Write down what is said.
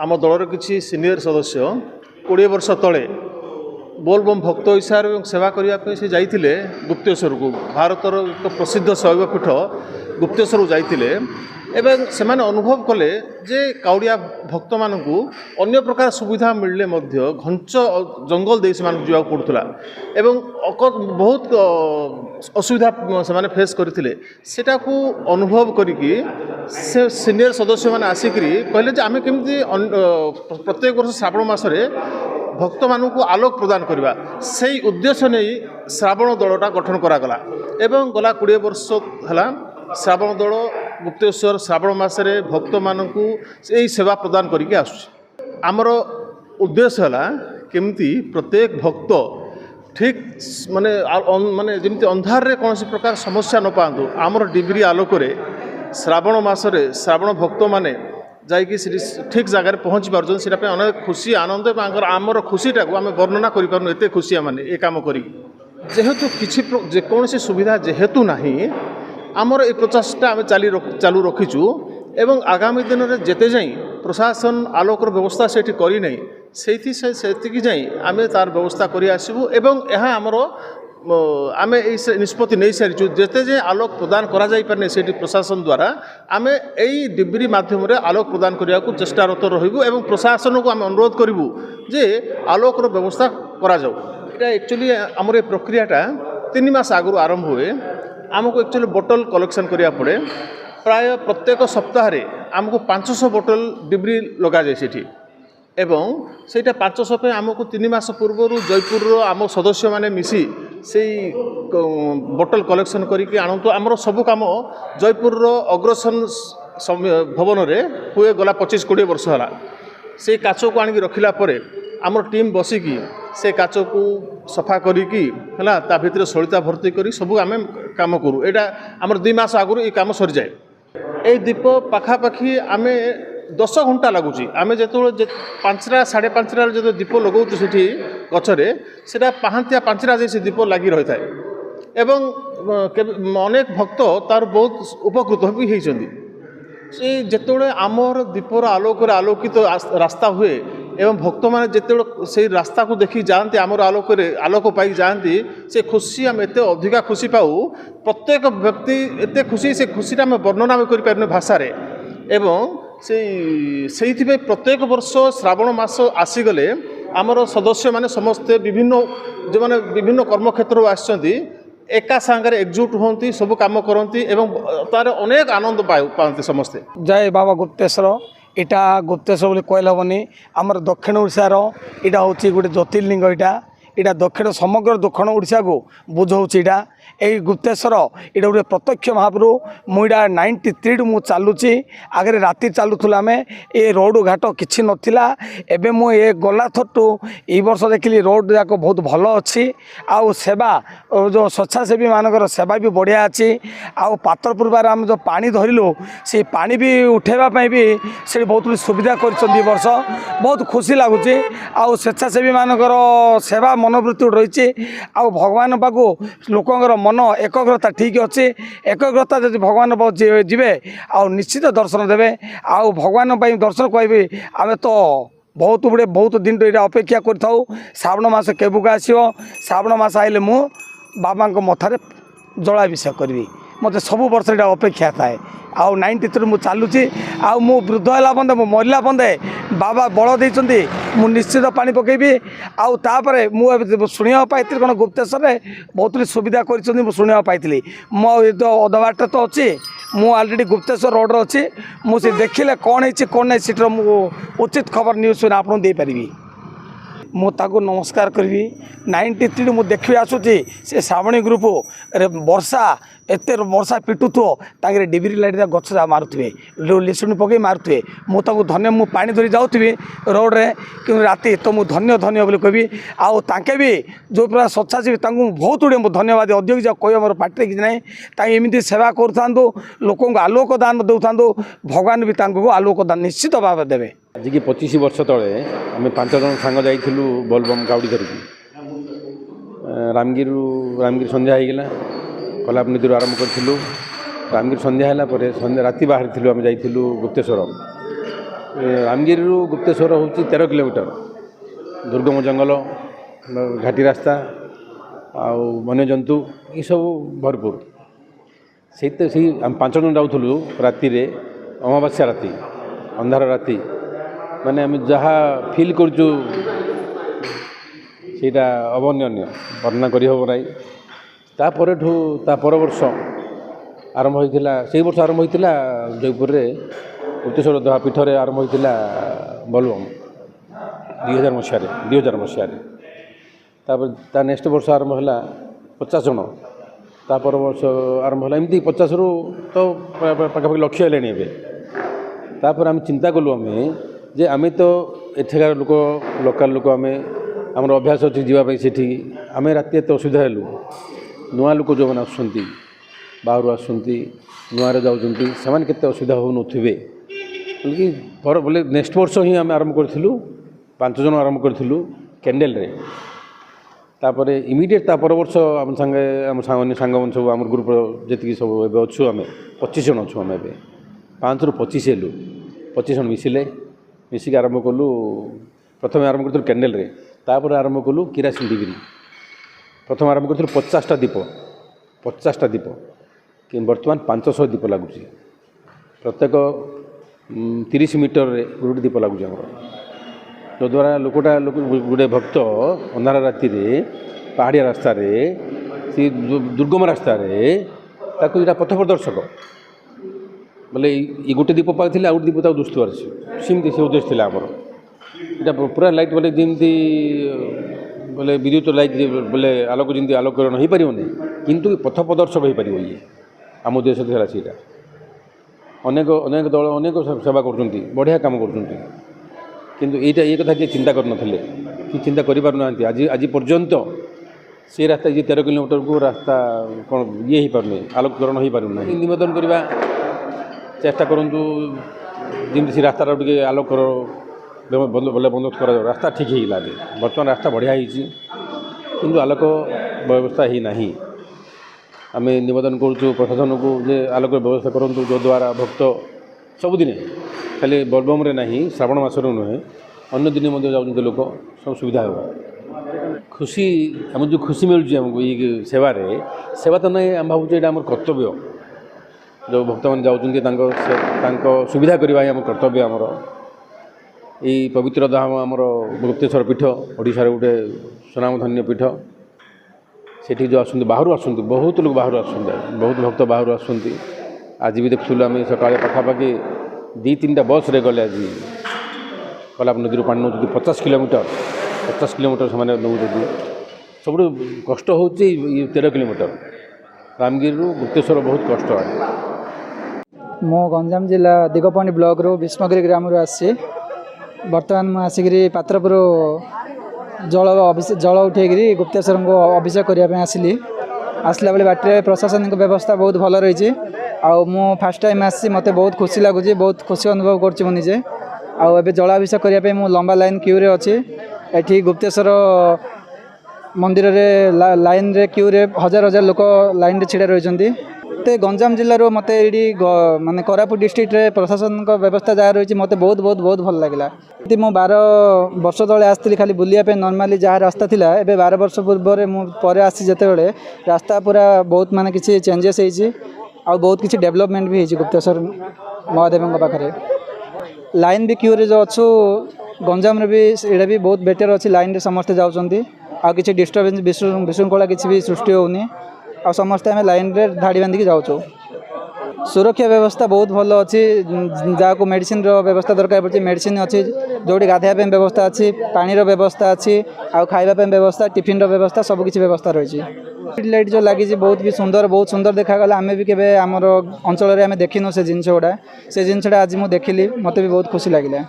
आम दलर किसी सीनियर सदस्य 20 वर्ष तले बोलबम भक्त हिसाब से सेवा करने से जाइए गुप्तेश्वर को भारतर एक प्रसिद्ध शैवपीठ गुप्तेश्वर जाइए एवं से अनुभव कले जे काउड़िया भक्त मानक अन्य प्रकार सुविधा मिलले मध्य घंच जंगल दे से जावाक पड़ूला एवं बहुत असुविधा से फेस करते सेटा को अनुभव करिकी से सीनियर सदस्य मैंने आसिक कहले जे आमे केमती प्रत्येक वर्ष श्रावण मासरे भक्त मानक आलोक प्रदान करवा से उद्देश्य नहीं श्रावण दलटा गठन करागला एवं गला 20 वर्ष है श्रावण दल गुप्तेश्वर श्रावण मासरे भक्त मानक यही सेवा प्रदान करके आमर उद्देश्य है केमती प्रत्येक भक्त ठीक माने माने जमी अंधार रे कौन प्रकार समस्या न पातु आमर डिग्री आलोक श्रावण मासरे श्रावण भक्त माने जाकि ठीक जगार पहुँची पार्छ से अनेक खुशी आनंद आमर खुशीटा को आम वर्णना करूँ एत खुशी आम ये कम कर जेहेतु किसी जेकोसी सुविधा जेहेतु नहीं आमर ये प्रचेषा आम चालू रखीचु एवं आगामी दिन में जेते जाई प्रशासन आलोकर व्यवस्था से करना से जाई आम तार व्यवस्था कर आसबू एवं यह आमर आम निष्पत्ति नहीं सारी जेते जे आलोक प्रदान करा जाई पारने से प्रशासन द्वारा आम यही डिब्री माध्यम आलोक प्रदान करने को चेष्टारत रहबू एवं प्रशासन को आम अनुरोध करूँ जे आलोकर व्यवस्था करा जाऊ। एक्चुअली आमर ये प्रक्रियाटा 3 मास आगु आरंभ हुए आमको एक्चुअली बोतल कलेक्शन करिया पड़े प्राय प्रत्येक सप्ताह आमको 500 बोतल डिब्री लगा जाए सेठी एवं सेटा 500 पे आमको 3 मास पूर्व जयपुर आम सदस्य माने मिसी से बोतल कलेक्शन करके आणतु आमर सबू कम जयपुर अग्रसन भवन रे हुए गला 25-20 वर्ष है से काच को आणिक रखिला परे आमर टीम बसिकी से काच को सफा करिकी है ता भितर सलिता भर्ती करी सबू आम काम करूँ यहाँ आमर 2 मास आगु ये कम सरी जाए ये दीप पाखापाखि आम 10 घंटा लगुच आम जो 5टा 5:30 जो दीप लगाऊँ से गचरे से पाहांतिया 5टा से दीप लगी रही है एवं अनेक भक्त तार बहुत उपकृत भी होती से जिते आमर दीपर आलोक आलोकित रास्ता हुए एवं भक्त मैंने जिते से रास्ता को देखी जाती आमर आलोक पाई जाती से खुशी आम एत अधिका खुशी पाऊ प्रत्येक व्यक्ति एत खुशी से खुशीटा आम वर्णना कर भाषा एवं से प्रत्येक वर्ष श्रावण मास आसीगले आमर सदस्य माने समस्ते विभिन्न जो माने विभिन्न कर्मक्षेत्र आसछन्ति एका सांगरे एकजुट होती सब काम करती एवं तार अनेक आनंद पाते समस्ते। जय बाबा गुप्तेश्वर इटा गुप्तेश्वर बोली कहल हेनी आमर दक्षिण ओडिशार इटा हूँ गोटे ज्योतिर्लिंग इटा दक्षिण समग्र दक्षिण ओडिशा को बुझाऊँ इटा यही गुप्तेश्वर इटा गोटे प्रत्यक्ष महाप्रभु मुझा 93 मु चलुची आगे राति चलुला आम ये रोड घाट किसी नाला एवं मुझे गला थरटू ये वर्ष देखिली रोड जाक बहुत भल अच्छी आउ सेवा जो स्वेच्छासेवी मानकर सेवा भी बढ़िया अच्छी आउ पात्रपुर बार आम जो पानी धरलु से पानी भी उठेबाई भी से बहुत सुविधा कर वर्ष बहुत खुशी लगुच आउ स्वेच्छासेवी मानकर सेवा मनोवृत्ति रही आउ भगवान पाक लोकंर मन एकग्रता ठीक अच्छे एकग्रता जब भगवान जीवे आ निश्चित दर्शन देवे आउ भगवान दर्शन कहे आम तो बहुत दिन यहाँ अपेक्षा कर श्रावण मास केबुक आसो श्रावण मास आइले मु बाबा मथारे जलाभिषेक करी मत सब वर्ष यहाँ अपेक्षा थाए आउ 93 मु चलुची आउ मु वृद्ध है बंदे मु मरला बंदे बाबा बल देते मु निश्चित पानी पकेबी आउ तापर मु शुणा पाई कौन गुप्तेश्वर बहुत सुविधा कर शुणा पाई मो तो अधबाट तो अच्छी मु ऑलरेडी गुप्तेश्वर रोड अच्छी मुझे देखिले कौन है कौन नहीं सीटर मु उचित खबर न्यूज आपको दे पारि मुझे नमस्कार करी 93 मु देखी आसूची से श्रावणी ग्रुप वर्षा एत वर्षा पिटुथो तांगे डिब्री लाइट गछ मारुवे लिशुणी पकई मारुवे मुझे धन्य मु पानी धरी जाऊँगी रोड रे कि राति तो मुझे धन्य धन्य बोली कहबी आउ तांके भी जो पूरा स्वेच्छासेवी बहुत गुड़े धन्यवाद अधिक जा कह मोर पार्टी कि ना एमती सेवा करूँ लोक आलोक दान दौथा भगवान भी आलोक दान निश्चित भाव देवे। आज की 25 वर्ष तले आम 5 जन सांग जाइलु बोलबम काउडी धरिकी रामगिर संध्या होगला कलाप नदी आरंभ करूँ रामगिर संध्या है संध्या राति बाहर आम जाइलु गुप्तेश्वर ରାମଗିରିରୁ ଗୁପ୍ତେଶ୍ୱର ହେଉଛି 13 କିଲୋମିଟର। ଦୁର୍ଗମ ଜଙ୍ଗଲ, ଘାଟି ରାସ୍ତା ଆଉ ବନ୍ୟଜନ୍ତୁ ଏସବୁ ଭରପୁର। ସେଇ ଆମେ 5 ଜଣ ଯାଉଥିଲୁ ରାତିରେ, ଅମାବାସ୍ୟା ରାତି, ଅନ୍ଧାର ରାତି, ମାନେ ଆମେ ଯାହା ଫିଲ୍ କରୁଛୁ ସେଇଟା ଅବର୍ଣ୍ଣନୀୟ, ବର୍ଣ୍ଣନା କରିହେବ ନାହିଁ। ତା ପର ବର୍ଷ ଆରମ୍ଭ ହୋଇଥିଲା, ସେଇ ବର୍ଷ ଆରମ୍ଭ ହୋଇଥିଲା ଜୟପୁରରେ ଗୁପ୍ତେଶ୍ୱର ପୀଠରେ ଆରମ୍ଭ ହୋଇଥିଲା ବୋଲବମ୍ 2000 ମସିହାରେ। ତାପରେ ତା ନେକ୍ସଟ ବର୍ଷ ଆରମ୍ଭ ହେଲା 50 ଜଣ, ତା ପର ବର୍ଷ ଆରମ୍ଭ ହେଲା ଏମିତି 50ରୁ ତ ପାଖାପାଖି ଲକ୍ଷ୍ୟ ହେଲେଣି ଏବେ। ତାପରେ ଆମେ ଚିନ୍ତା କଲୁ ଯେ ଆମେ ତ ଏଠିକାର ଲୋକ, ଲୋକାଲ ଲୋକ, ଆମର ଅଭ୍ୟାସ ଅଛି ଯିବା ପାଇଁ ସେଠିକି। ଆମେ ରାତି ଏତେ ଅସୁବିଧା ହେଲୁ, ନୂଆ ଲୋକ ଯେଉଁମାନେ ଆସୁଛନ୍ତି, ବାହାରୁ ଆସୁଛନ୍ତି, ନୂଆରେ ଯାଉଛନ୍ତି, ସେମାନେ କେତେ ଅସୁବିଧା ହେଉନଥିବେ ବୋଲେ ନେକ୍ସଟ ବର୍ଷ ହିଁ ଆମେ ଆରମ୍ଭ କରିଥିଲୁ, 5 ଜଣ ଆରମ୍ଭ କରିଥିଲୁ କ୍ୟାଣ୍ଡେଲରେ। ତାପରେ ଇମିଡ଼ିଏଟ୍ ତା ପର ବର୍ଷ ଆମ ସାଙ୍ଗମାନେ ସବୁ, ଆମର ଗ୍ରୁପ୍ର ଯେତିକି ସବୁ ଏବେ ଅଛୁ, ଆମେ 25 ଜଣ ଅଛୁ। ଆମେ ଏବେ 5ରୁ 25 ହେଲୁ, 25 ଜଣ ମିଶିକି ଆରମ୍ଭ କଲୁ। ପ୍ରଥମେ ଆରମ୍ଭ କରିଥିଲୁ କ୍ୟାଣ୍ଡେଲରେ, ତାପରେ ଆରମ୍ଭ କଲୁ କିରାସିନ ଡିବିରି। ପ୍ରଥମେ ଆରମ୍ଭ କରିଥିଲୁ 50ଟା ଦୀପ, କିନ୍ତୁ ବର୍ତ୍ତମାନ 500 ଦୀପ ଲାଗୁଛି। ପ୍ରତ୍ୟେକ 30 ମିଟରରେ ଗୋଟେ ଦୀପ ଲାଗୁଛି ଆମର, ଯଦ୍ୱାରା ଗୋଟେ ଭକ୍ତ ଅନ୍ଧାର ରାତିରେ, ପାହାଡ଼ିଆ ରାସ୍ତାରେ, ସେ ଦୁର୍ଗମ ରାସ୍ତାରେ, ତାକୁ ଏଇଟା ପଥ ପ୍ରଦର୍ଶକ ବୋଲେ ଏଇ ଗୋଟେ ଦୀପ ପାଉଥିଲେ ଆଉ ଗୋଟେ ଦୀପ ତାକୁ ଦୁଷୁଥିବାର ଅଛି, ସେମିତି ସେ ଉଦ୍ଦେଶ୍ୟ ଥିଲା ଆମର। ଏଇଟା ପୁରା ଲାଇଟ୍ ବୋଲେ ଯେମିତି ବୋଲେ ବିଦ୍ୟୁତ ଲାଇଟ୍ ବୋଲେ ଆଲୋକ ଯେମିତି ଆଲୋକରଣ ହୋଇପାରିବନି, କିନ୍ତୁ ପଥ ପ୍ରଦର୍ଶକ ହୋଇପାରିବ। ଇଏ ଆମ ଉଦ୍ଦେଶ୍ୟ ଥିଲା ସେଇଟା। ଅନେକ ଦଳ ଅନେକ ସେବା କରୁଛନ୍ତି, ବଢ଼ିଆ କାମ କରୁଛନ୍ତି, କିନ୍ତୁ ଏଇ କଥା କିଏ ଚିନ୍ତା କରିନଥିଲେ, କି ଚିନ୍ତା କରିପାରୁନାହାନ୍ତି ଆଜି ପର୍ଯ୍ୟନ୍ତ। ସେ ରାସ୍ତା 13 କିଲୋମିଟରକୁ ରାସ୍ତା କ'ଣ ହୋଇପାରୁନି, ଆଲୋକରଣ ହୋଇପାରୁନାହିଁ। ନିବେଦନ କରିବା ଚେଷ୍ଟା କରନ୍ତୁ ଯେମିତି ସେ ରାସ୍ତାଟା ଟିକେ ଆଲୋକର ବନ୍ଦୋବସ୍ତ କରାଯାଉ। ରାସ୍ତା ଠିକ୍ ହେଇଗଲା, ବର୍ତ୍ତମାନ ରାସ୍ତା ବଢ଼ିଆ ହେଇଛି, କିନ୍ତୁ ଆଲୋକ ବ୍ୟବସ୍ଥା ହେଇନାହିଁ। ଆମେ ନିବେଦନ କରୁଛୁ ପ୍ରଶାସନକୁ ଯେ ଆଲୋକର ବ୍ୟବସ୍ଥା କରନ୍ତୁ, ଯଦ୍ୱାରା ଭକ୍ତ ସବୁଦିନେ, ଖାଲି ବୋଲବମ୍ରେ ନାହିଁ, ଶ୍ରାବଣ ମାସରେ ନୁହେଁ, ଅନ୍ୟ ଦିନେ ମଧ୍ୟ ଯାଉଛନ୍ତି ଲୋକ, ସବୁ ସୁବିଧା ହେବ। ଆମର ଯେଉଁ ଖୁସି ମିଳୁଛି ଆମକୁ ଏଇ ସେବା ତ ନାହିଁ, ଆମେ ଭାବୁଛୁ ଏଇଟା ଆମର କର୍ତ୍ତବ୍ୟ। ଯେଉଁ ଭକ୍ତମାନେ ଯାଉଛନ୍ତି ତାଙ୍କ ସୁବିଧା କରିବା ହିଁ ଆମ କର୍ତ୍ତବ୍ୟ। ଆମର ଏଇ ପବିତ୍ର ଧାମ ଆମର ଗୁପ୍ତେଶ୍ୱର ପୀଠ, ଓଡ଼ିଶାର ଗୋଟେ ସୁନାମଧନ୍ୟ ପୀଠ। ସେଠି ଯେଉଁ ଆସୁଛନ୍ତି, ବାହାରୁ ଆସୁଛନ୍ତି, ବହୁତ ଲୋକ ବାହାରୁ ଆସୁଛନ୍ତି, ବହୁତ ଭକ୍ତ ବାହାରୁ ଆସୁଛନ୍ତି। ଆଜି ବି ଦେଖୁଥିଲୁ ଆମେ ସକାଳେ ପାଖାପାଖି 2-3ଟା ବସ୍ରେ ଗଲେ। ଆଜି କଲାପ ନଦୀରୁ ପାଣି ନେଉଛନ୍ତି 50 କିଲୋମିଟର ସେମାନେ ନେଉଛନ୍ତି। ସବୁଠୁ କଷ୍ଟ ହେଉଛି 13 କିଲୋମିଟର ରାମଗିରିରୁ ଗୁପ୍ତେଶ୍ୱର, ବହୁତ କଷ୍ଟ। ମୁଁ ଗଞ୍ଜାମ ଜିଲ୍ଲା ଦିଗପହଣ୍ଡି ବ୍ଲକରୁ ବିଷ୍ମଗିରି ଗ୍ରାମରୁ ଆସିଛି। ବର୍ତ୍ତମାନ ମୁଁ ଆସିକିରି ପାତ୍ରପୁର ଜଳ ଉଠେଇକିରି ଗୁପ୍ତେଶ୍ୱରଙ୍କୁ ଅଭିଷେକ କରିବା ପାଇଁ ଆସିଲା ବେଳେ ବାଟରେ ପ୍ରଶାସନିକ ବ୍ୟବସ୍ଥା ବହୁତ ଭଲ ରହିଛି। ଆଉ ମୁଁ ଫାର୍ଷ୍ଟ ଟାଇମ୍ ଆସିଛି, ମୋତେ ବହୁତ ଖୁସି ଲାଗୁଛି, ବହୁତ ଖୁସି ଅନୁଭବ କରୁଛି ମୁଁ ନିଜେ। ଆଉ ଏବେ ଜଳାଭିଷେକ କରିବା ପାଇଁ ମୁଁ ଲମ୍ବା ଲାଇନ୍ କ୍ୟୁରେ ଅଛି। ଏଠି ଗୁପ୍ତେଶ୍ୱର ମନ୍ଦିରରେ ଲାଇନ୍ରେ କ୍ୟୁରେ ହଜାର ଲୋକ ଲାଇନ୍ରେ ଛିଡ଼ା ରହିଛନ୍ତି। ମୋତେ ଗଞ୍ଜାମ ଜିଲ୍ଲାରୁ ମୋତେ ଏଇଠି ମାନେ କୋରାପୁଟ ଡିଷ୍ଟ୍ରିକ୍ଟରେ ପ୍ରଶାସନିକ ବ୍ୟବସ୍ଥା ଯାହା ରହିଛି ମୋତେ ବହୁତ ଭଲ ଲାଗିଲା। ଏଠି ମୁଁ 12 ବର୍ଷ ତଳେ ଆସିଥିଲି ଖାଲି ବୁଲିବା ପାଇଁ, ନର୍ମାଲି ଯାହା ରାସ୍ତା ଥିଲା। ଏବେ 12 ବର୍ଷ ପୂର୍ବରେ ମୁଁ ପରେ ଆସିଛି ଯେତେବେଳେ, ରାସ୍ତା ପୁରା ବହୁତ ମାନେ କିଛି ଚେଞ୍ଜେସ୍ ହେଇଛି, ଆଉ ବହୁତ କିଛି ଡେଭଲପମେଣ୍ଟ ବି ହେଇଛି ଗୁପ୍ତେଶ୍ୱର ମହାଦେବଙ୍କ ପାଖରେ। ଲାଇନ୍ ବି କ୍ୟୁରେ ଯେଉଁ ଅଛୁ, ଗଞ୍ଜାମରେ ବି ଏଇଟା ବି ବହୁତ ବେଟର୍ ଅଛି, ଲାଇନ୍ରେ ସମସ୍ତେ ଯାଉଛନ୍ତି, ଆଉ କିଛି ଡିଷ୍ଟର୍ବାନ୍ସ ବିଶୃଙ୍ଖଳା କିଛି ବି ସୃଷ୍ଟି ହେଉନି, ଆଉ ସମସ୍ତେ ଆମେ ଲାଇନ୍ରେ ଧାଡ଼ି ବାନ୍ଧିକି ଯାଉଛୁ। ସୁରକ୍ଷା ବ୍ୟବସ୍ଥା ବହୁତ ଭଲ ଅଛି, ଯାହାକୁ ମେଡ଼ିସିନର ବ୍ୟବସ୍ଥା ଦରକାର ପଡ଼ୁଛି ମେଡ଼ିସିନ ଅଛି, ଯେଉଁଠି ଗାଧୋଇବା ପାଇଁ ବ୍ୟବସ୍ଥା ଅଛି, ପାଣିର ବ୍ୟବସ୍ଥା ଅଛି, ଆଉ ଖାଇବା ପାଇଁ ବ୍ୟବସ୍ଥା, ଟିଫିନ୍ର ବ୍ୟବସ୍ଥା, ସବୁକିଛି ବ୍ୟବସ୍ଥା ରହିଛି। ଷ୍ଟ୍ରିଟ୍ ଲାଇଟ୍ ଯେଉଁ ଲାଗିଛି ବହୁତ ସୁନ୍ଦର ଦେଖାଗଲା। ଆମେ ବି କେବେ ଆମର ଅଞ୍ଚଳରେ ଆମେ ଦେଖିନୁ ସେ ଜିନିଷଟା ଆଜି ମୁଁ ଦେଖିଲି, ମୋତେ ବି ବହୁତ ଖୁସି ଲାଗିଲା।